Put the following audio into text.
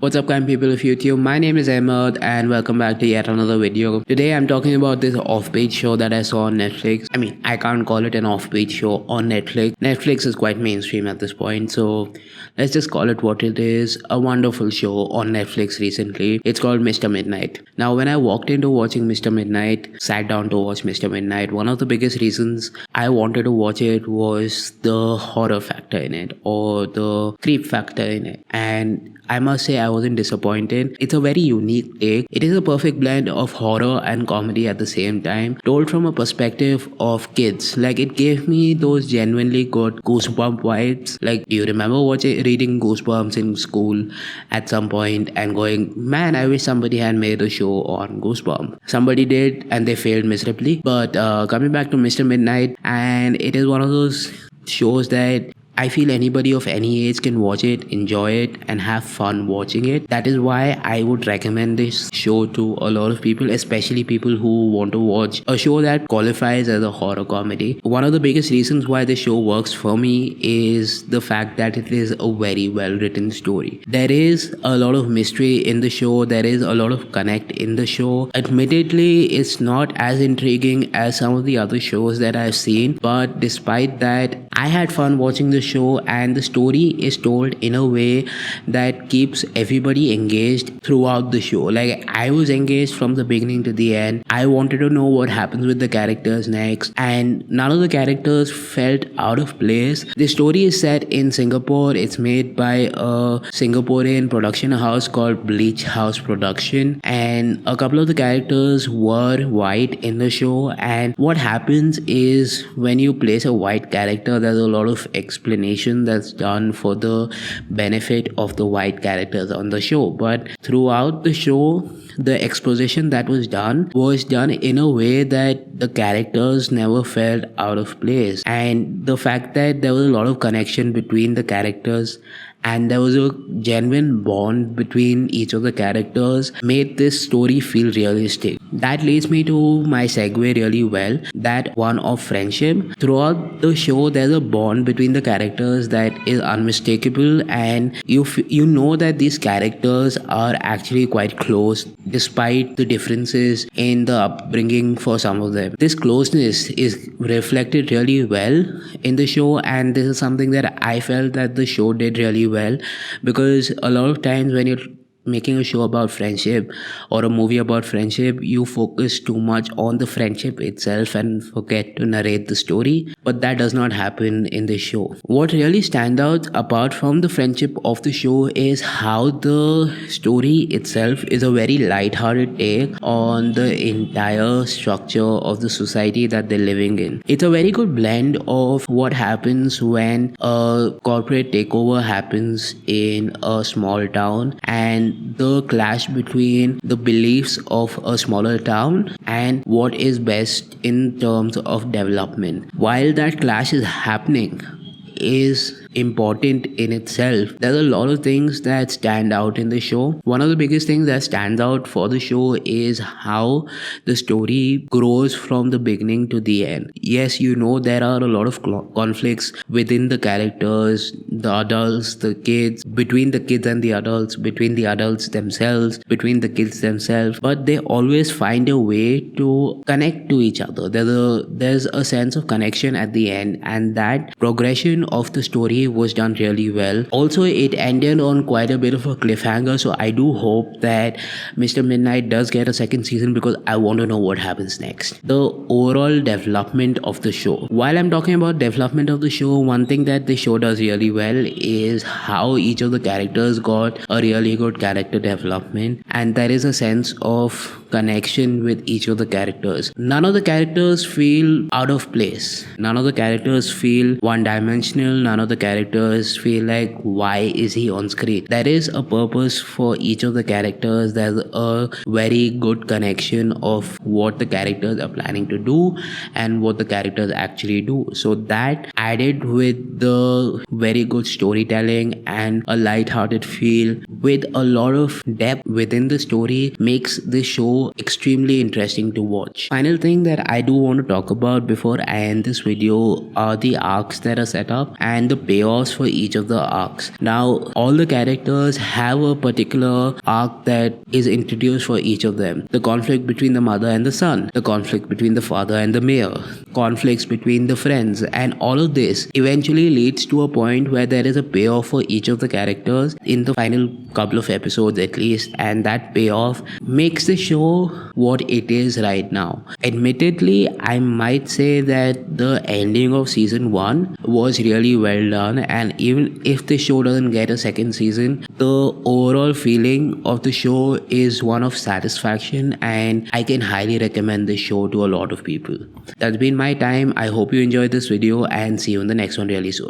What's up, kind people of YouTube? My name is Ahmed and welcome back to yet another video. Today I'm talking about this off-page show that I saw on Netflix. I can't call it an off-page show on Netflix. Netflix is quite mainstream at this point, so let's just call it what it is. A wonderful show on Netflix recently. It's called Mr. Midnight. Now, when I walked into watching Mr. Midnight, sat down to watch Mr. Midnight, one of the biggest reasons I wanted to watch it was the horror factor in it or the creep factor in it. And I must say I wasn't disappointed. It's a very unique take. It is a perfect blend of horror and comedy at the same time, told from a perspective of kids. Like, it gave me those genuinely good Goosebump vibes. Like, do you remember reading Goosebumps in school at some point and going, man, I wish somebody had made a show on Goosebump. Somebody did and they failed miserably. But coming back to Mr. Midnight, and it is one of those shows that I feel anybody of any age can watch it, enjoy it, and have fun watching it. That is why I would recommend this show to a lot of people, especially people who want to watch a show that qualifies as a horror comedy. One of the biggest reasons why the show works for me is the fact that it is a very well written story. There is a lot of mystery in the show, there is a lot of connect in the show. Admittedly, it's not as intriguing as some of the other shows that I've seen, but despite that, I had fun watching the show, and the story is told in a way that keeps everybody engaged throughout the show. Like, I was engaged from the beginning to the end. I wanted to know what happens with the characters next, and none of the characters felt out of place. The story is set in Singapore. It's made by a Singaporean production house called Bleach House Production, and a couple of the characters were white in the show. And what happens is, when you place a white character, there's a lot of explanation that's done for the benefit of the white characters on the show. But throughout the show, the exposition that was done in a way that the characters never felt out of place. And the fact that there was a lot of connection between the characters and there was a genuine bond between each of the characters made this story feel realistic. That leads me to my segue really well, that one of friendship. Throughout the show, there's a bond between the characters that is unmistakable, and you know that these characters are actually quite close despite the differences in the upbringing for some of them. This closeness is reflected really well in the show, and this is something that I felt that the show did really well, because a lot of times when you're making a show about friendship or a movie about friendship, you focus too much on the friendship itself and forget to narrate the story. But that does not happen in the show. What really stands out apart from the friendship of the show is how the story itself is a very light-hearted take on the entire structure of the society that they're living in. It's a very good blend of what happens when a corporate takeover happens in a small town, and the clash between the beliefs of a smaller town and what is best in terms of development. While that clash is happening is important in itself, there's a lot of things that stand out in the show. One of the biggest things that stands out for the show is how the story grows from the beginning to the end. Yes, you know, there are a lot of conflicts within the characters, the adults, the kids, between the kids and the adults, between the adults themselves, between the kids themselves, but they always find a way to connect to each other. There's a sense of connection at the end, and that progression of the story was done really well. Also, it ended on quite a bit of a cliffhanger, so I do hope that Mr. Midnight does get a second season, because I want to know what happens next. The overall development of the show. While I'm talking about development of the show, one thing that the show does really well is how each of the characters got a really good character development, and there is a sense of connection with each of the characters. None of the characters feel out of place. None of the characters feel one-dimensional. None of the characters feel like, why is he on screen? There is a purpose for each of the characters. There's a very good connection of what the characters are planning to do and what the characters actually do. So that, added with the very good storytelling and a light-hearted feel with a lot of depth within the story, makes the show so extremely interesting to watch. Final thing that I do want to talk about before I end this video are the arcs that are set up and the payoffs for each of the arcs. Now, all the characters have a particular arc that is introduced for each of them. The conflict between the mother and the son, the conflict between the father and the mayor, conflicts between the friends, and all of this eventually leads to a point where there is a payoff for each of the characters in the final couple of episodes at least, and that payoff makes the show what it is right now. Admittedly, I might say that the ending of season 1 was really well done, and even if the show doesn't get a second season, the overall feeling of the show is one of satisfaction, and I can highly recommend this show to a lot of people. That's been my time. I hope you enjoyed this video, and see you in the next one really soon.